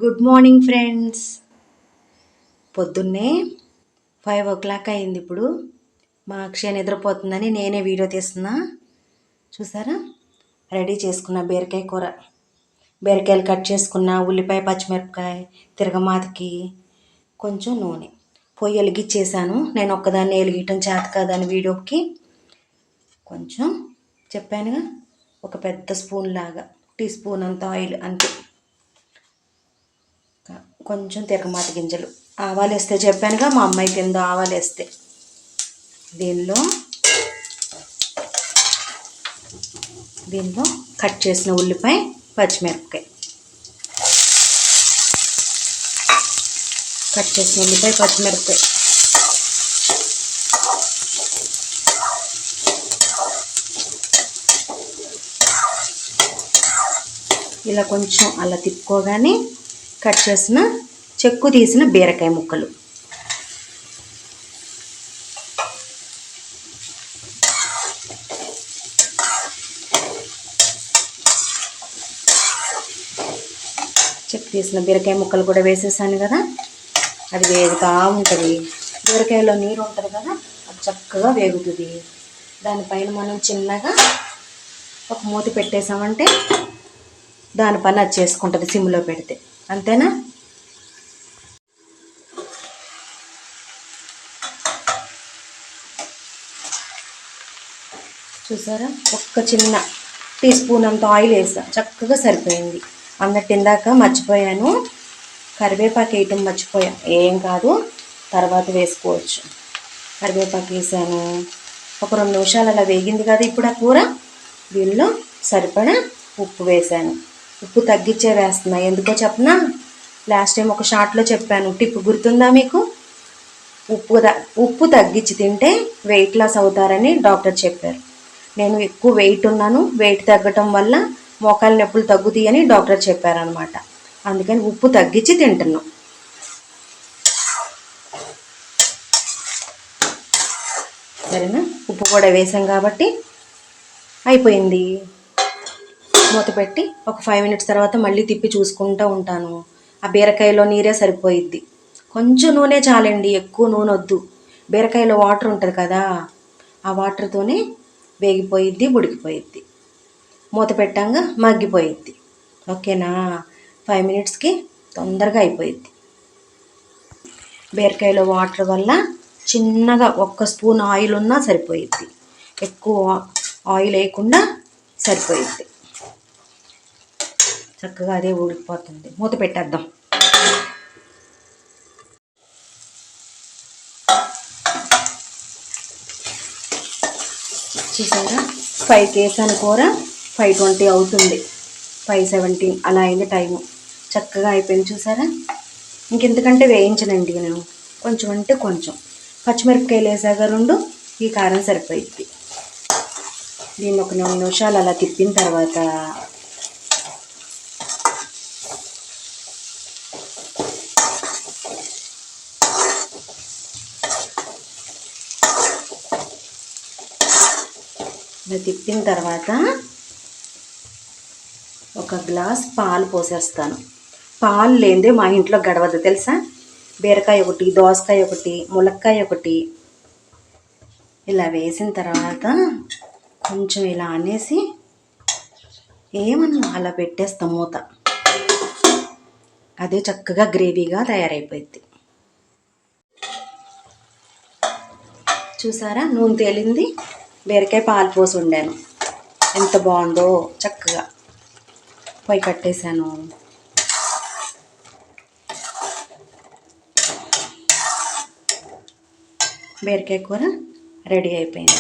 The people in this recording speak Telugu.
Good morning friends. పొద్దున్నే 5 o'clock అయింది. ఇప్పుడు మా అక్షయ నిద్రపోతుందని నేనే వీడియో తీస్తున్నా. చూసారా, రెడీ చేసుకున్న బీరకాయ కూర. బీరకాయలు కట్ చేసుకున్న, ఉల్లిపాయ పచ్చిమిరపకాయ, తిరగమాతకి కొంచెం నూనె. పొయ్యి వెలిగించేసాను. నేను ఒక్కదాన్ని వెలిగించడం చేత కాదని వీడియోకి కొంచెం చెప్పానుగా, ఒక పెద్ద స్పూన్ లాగా, టీ స్పూన్ అంత ఆయిల్ అంతే. కొంచెం తిరగమాత గింజలు, ఆవాలు వేస్తే చెప్పానుగా, మా అమ్మాయి కింద ఆవాలు వేస్తే. దీనిలో కట్ చేసిన ఉల్లిపాయ పచ్చిమిరపకాయ, ఇలా కొంచెం అలా తిప్పుకోగానే కట్ చేసిన చెక్కు తీసిన బీరకాయ ముక్కలు, చెక్కు తీసిన బీరకాయ ముక్కలు కూడా వేసేసాను కదా. అది వేగుతూ ఉంటుంది. బీరకాయలో నీరు ఉంటుంది కదా, అది చక్కగా వేగుతుంది. దానిపైన మనం చిన్నగా ఒక మూత పెట్టేసామంటే దాని పని అది చేసుకుంటుంది, సిమ్లో పెడితే. అంతేనా? చూసారా, ఒక్క చిన్న టీ స్పూన్ అంత ఆయిల్ వేసా, చక్కగా సరిపోయింది. అన్నట్టు ఇందాక మర్చిపోయాను, కరివేపాకు వేయటం మర్చిపోయా. ఏం కాదు, తర్వాత వేసుకోవచ్చు. కరివేపాకు వేసాను. ఒక 2 నిమిషాలు అలా వేగింది కదా. ఇప్పుడు ఆ కూర, దీనిలో సరిపడా ఉప్పు వేసాను. ఉప్పు తగ్గించే వేస్తున్నా. ఎందుకో చెప్పనా, లాస్ట్ టైం ఒక షార్ట్లో చెప్పాను, టిప్ గుర్తుందా మీకు? ఉప్పు తగ్గించి తింటే వెయిట్ లాస్ అవుతారని డాక్టర్ చెప్పారు. నేను ఎక్కువ వెయిట్ ఉన్నాను, వెయిట్ తగ్గటం వల్ల మోకాలు నొప్పులు తగ్గుతాయని డాక్టర్ చెప్పారనమాట. అందుకని ఉప్పు తగ్గించి తింటున్నాం. సరేనా? ఉప్పు కూడా వేసాం కాబట్టి అయిపోయింది. మూత పెట్టి ఒక 5 minutes తర్వాత మళ్ళీ తిప్పి చూసుకుంటూ ఉంటాను. ఆ బీరకాయలో నీరే సరిపోయిద్ది. కొంచెం నూనె చాలండి, ఎక్కువ నూనె వద్దు. బీరకాయలో వాటర్ ఉంటుంది కదా, ఆ వాటర్తోనే వేగిపోయిద్ది, ఉడికిపోయిద్ది. మూత పెట్టంగా మగ్గిపోయిద్ది. ఓకేనా? 5 minutesకి తొందరగా అయిపోయిద్ది. బీరకాయలో వాటర్ వల్ల చిన్నగా 1 స్పూన్ ఆయిల్ ఉన్నా సరిపోయిద్ది. ఎక్కువ ఆయిల్ వేయకుండా సరిపోయిద్ది. చక్కగా అదే ఉడికిపోతుంది. మూత పెట్టేద్దాం. చూసారా, 5కి వేసాను కూర, 5:20 అవుతుంది, 5:17 అలా అయింది టైము. చక్కగా అయిపోయింది. చూసారా, ఇంకెందుకంటే వేయించనండి నేను, కొంచెం అంటే కొంచెం. పచ్చిమిరపకాయలు వేసాక 2, ఈ కారం సరిపోయిద్ది. దీన్ని ఒక 4 నిమిషాలు అలా తిప్పిన తర్వాత ఒక గ్లాస్ పాలు పోసేస్తాను. పాలు లేనిదే మా ఇంట్లో గడవదు తెలుసా. బీరకాయ ఒకటి, దోసకాయ ఒకటి, ములక్కాయ ఒకటి ఇలా వేసిన తర్వాత కొంచెం ఇలా అనేసి ఏమన్నా అలా పెట్టేస్తాం మూత. అదే చక్కగా గ్రేవీగా తయారైపోయింది. చూసారా, నూనె తేలింది. బీరకాయ పాలు పోసి వండాను, ఎంత బాగుందో. చక్కగా పొయ్యి కట్టేశాను. బీరకాయ కూర రెడీ అయిపోయింది.